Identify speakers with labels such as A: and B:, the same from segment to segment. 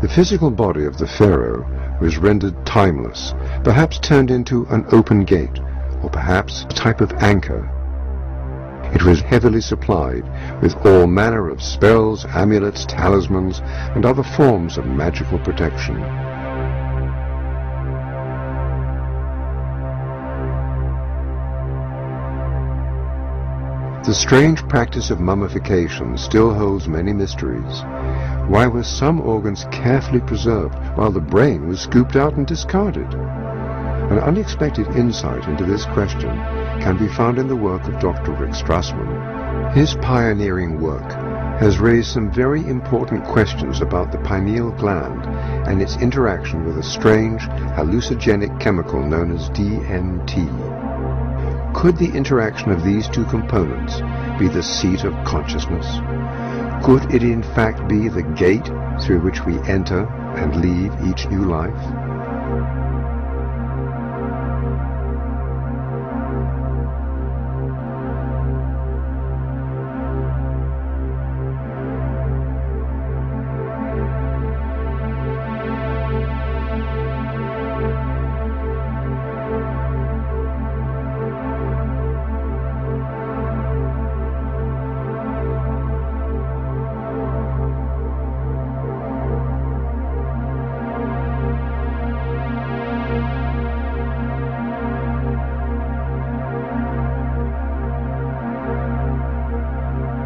A: The physical body of the pharaoh was rendered timeless, perhaps turned into an open gate, or perhaps a type of anchor. It was heavily supplied with all manner of spells, amulets, talismans, and other forms of magical protection. The strange practice of mummification still holds many mysteries. Why were some organs carefully preserved while the brain was scooped out and discarded? An unexpected insight into this question can be found in the work of Dr. Rick Strassman. His pioneering work has raised some very important questions about the pineal gland and its interaction with a strange hallucinogenic chemical known as DMT. Could the interaction of these two components be the seat of consciousness? Could it in fact be the gate through which we enter and leave each new life?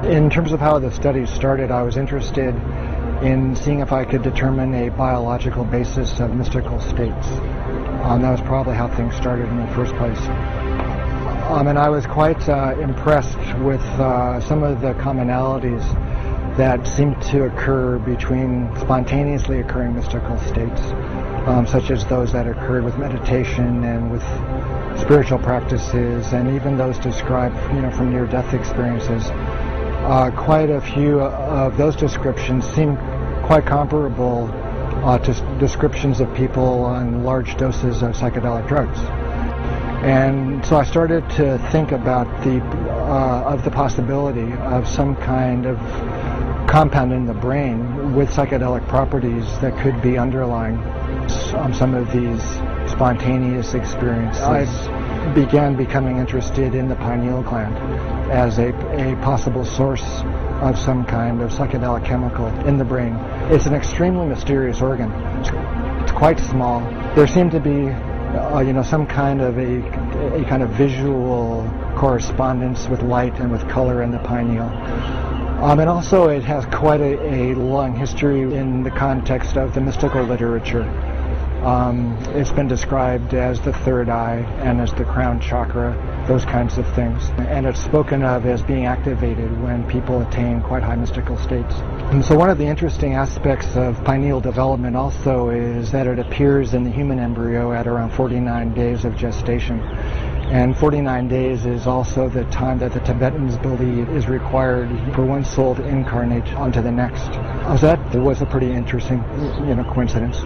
B: In terms of how the study started, I was interested in seeing if I could determine a biological basis of mystical states. That was probably how things started in the first place. And I was quite impressed with some of the commonalities that seemed to occur between spontaneously occurring mystical states, such as those that occurred with meditation and with spiritual practices, and even those described, from near-death experiences. Quite a few of those descriptions seem quite comparable to descriptions of people on large doses of psychedelic drugs. And so I started to think about the possibility of some kind of compound in the brain with psychedelic properties that could be underlying some of these spontaneous experiences. I began becoming interested in the pineal gland as a possible source of some kind of psychedelic chemical in the brain. It's an extremely mysterious organ. It's quite small. There seemed to be some kind of a kind of visual correspondence with light and with color in the pineal. And also it has quite a long history in the context of the mystical literature. It's been described as the third eye and as the crown chakra, those kinds of things. And it's spoken of as being activated when people attain quite high mystical states. And so one of the interesting aspects of pineal development also is that it appears in the human embryo at around 49 days of gestation. And 49 days is also the time that the Tibetans believe is required for one soul to incarnate onto the next. So that was a pretty interesting, coincidence.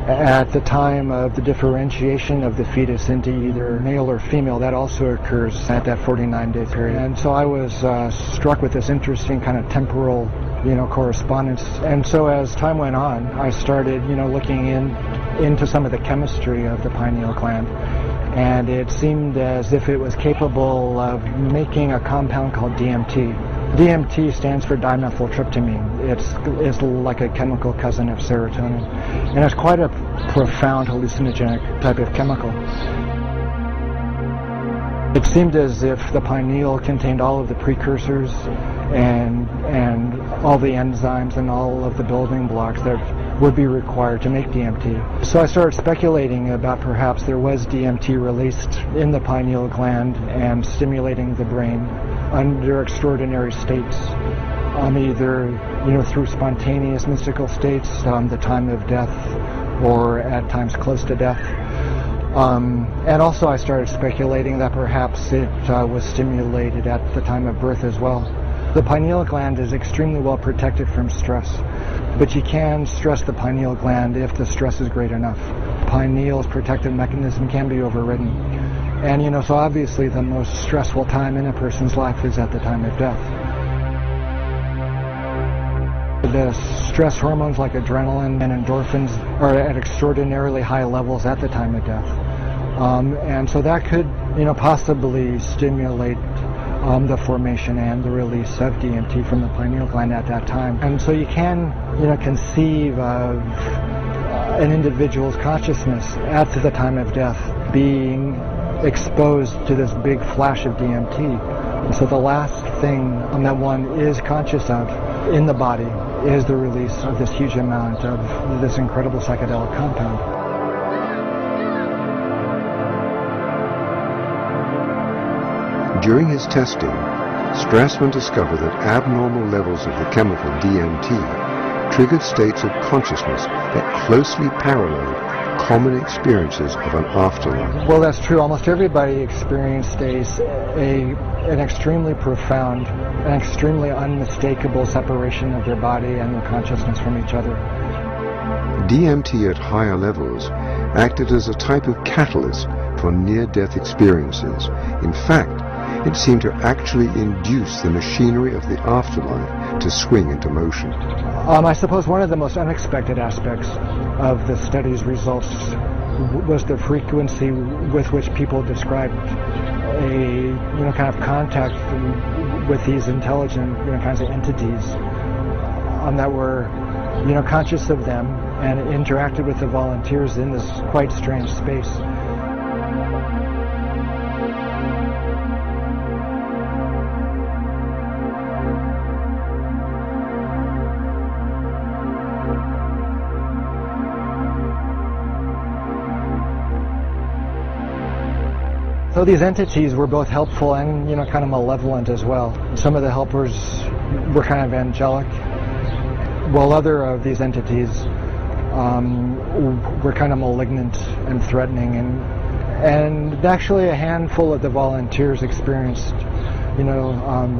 B: At the time of the differentiation of the fetus into either male or female, that also occurs at that 49-day period. And so I was struck with this interesting kind of temporal, correspondence. And so as time went on, I started, looking into some of the chemistry of the pineal gland. And it seemed as if it was capable of making a compound called DMT. DMT stands for dimethyltryptamine. It's like a chemical cousin of serotonin. And it's quite a profound hallucinogenic type of chemical. It seemed as if the pineal contained all of the precursors and all the enzymes and all of the building blocks that would be required to make DMT. So I started speculating about perhaps there was DMT released in the pineal gland and stimulating the brain under extraordinary states, either through spontaneous mystical states, the time of death, or at times close to death. And also I started speculating that perhaps it was stimulated at the time of birth as well. The pineal gland is extremely well protected from stress, but you can stress the pineal gland if the stress is great enough. Pineal's protective mechanism can be overridden. And so obviously the most stressful time in a person's life is at the time of death. the stress hormones like adrenaline and endorphins are at extraordinarily high levels at the time of death. And so that could, possibly stimulate the formation and the release of DMT from the pineal gland at that time. And so you can, conceive of an individual's consciousness at the time of death being exposed to this big flash of DMT. And so the last thing that one is conscious of in the body is the release of this huge amount of this incredible psychedelic compound.
A: During his testing, Strassman discovered that abnormal levels of the chemical DMT triggered states of consciousness that closely paralleled common experiences of an afterlife.
B: Well, that's true. Almost everybody experienced an extremely profound, an extremely unmistakable separation of their body and their consciousness from each other.
A: DMT at higher levels acted as a type of catalyst for near-death experiences. In fact, it seemed to actually induce the machinery of the afterlife to swing into motion.
B: I suppose one of the most unexpected aspects of the study's results was the frequency with which people described a kind of contact with these intelligent kinds of entities that were conscious of them and interacted with the volunteers in this quite strange space. So these entities were both helpful and, kind of malevolent as well. Some of the helpers were kind of angelic, while other of these entities were kind of malignant and threatening. And actually a handful of the volunteers experienced,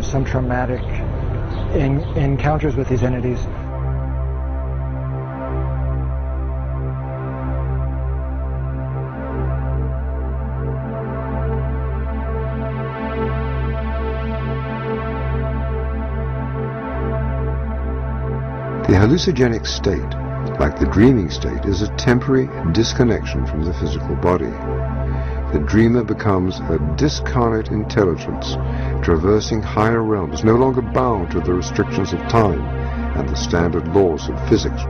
B: some traumatic encounters with these entities.
A: The hallucinogenic state, like the dreaming state, is a temporary disconnection from the physical body. The dreamer becomes a discarnate intelligence, traversing higher realms, no longer bound to the restrictions of time and the standard laws of physics.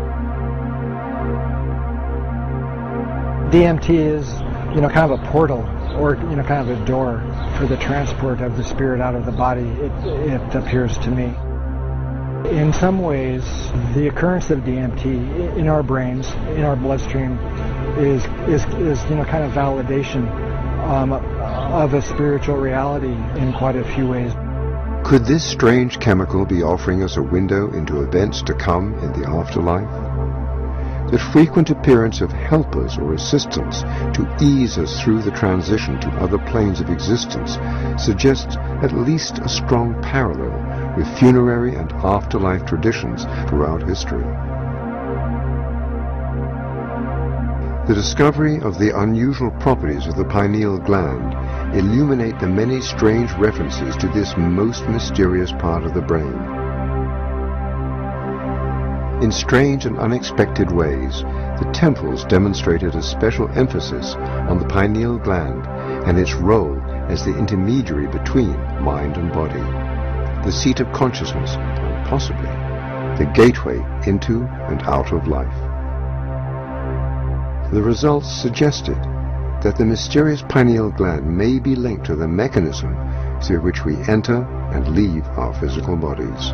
B: DMT is, kind of a portal, or, kind of a door for the transport of the spirit out of the body, it appears to me. In some ways, the occurrence of DMT in our brains, in our bloodstream, is kind of validation of a spiritual reality in quite a few ways.
A: Could this strange chemical be offering us a window into events to come in the afterlife? The frequent appearance of helpers or assistants to ease us through the transition to other planes of existence suggests at least a strong parallel with funerary and afterlife traditions throughout history. The discovery of the unusual properties of the pineal gland illuminate the many strange references to this most mysterious part of the brain. In strange and unexpected ways, the temples demonstrated a special emphasis on the pineal gland and its role as the intermediary between mind and body, the seat of consciousness, and possibly the gateway into and out of life. The results suggested that the mysterious pineal gland may be linked to the mechanism through which we enter and leave our physical bodies.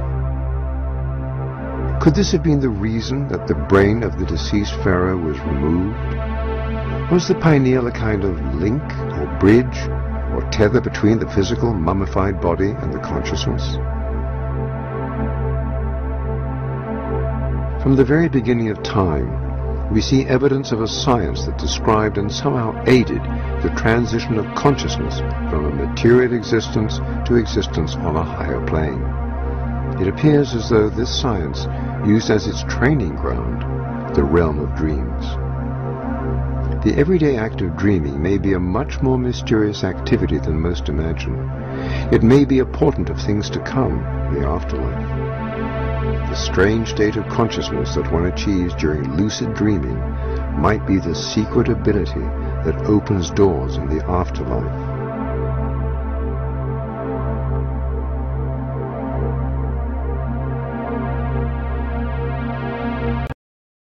A: Could this have been the reason that the brain of the deceased pharaoh was removed? Was the pineal a kind of link or bridge or tether between the physical mummified body and the consciousness? From the very beginning of time, we see evidence of a science that described and somehow aided the transition of consciousness from a material existence to existence on a higher plane. It appears as though this science used as its training ground the realm of dreams. The everyday act of dreaming may be a much more mysterious activity than most imagine. It may be a portent of things to come in the afterlife. The strange state of consciousness that one achieves during lucid dreaming might be the secret ability that opens doors in the afterlife.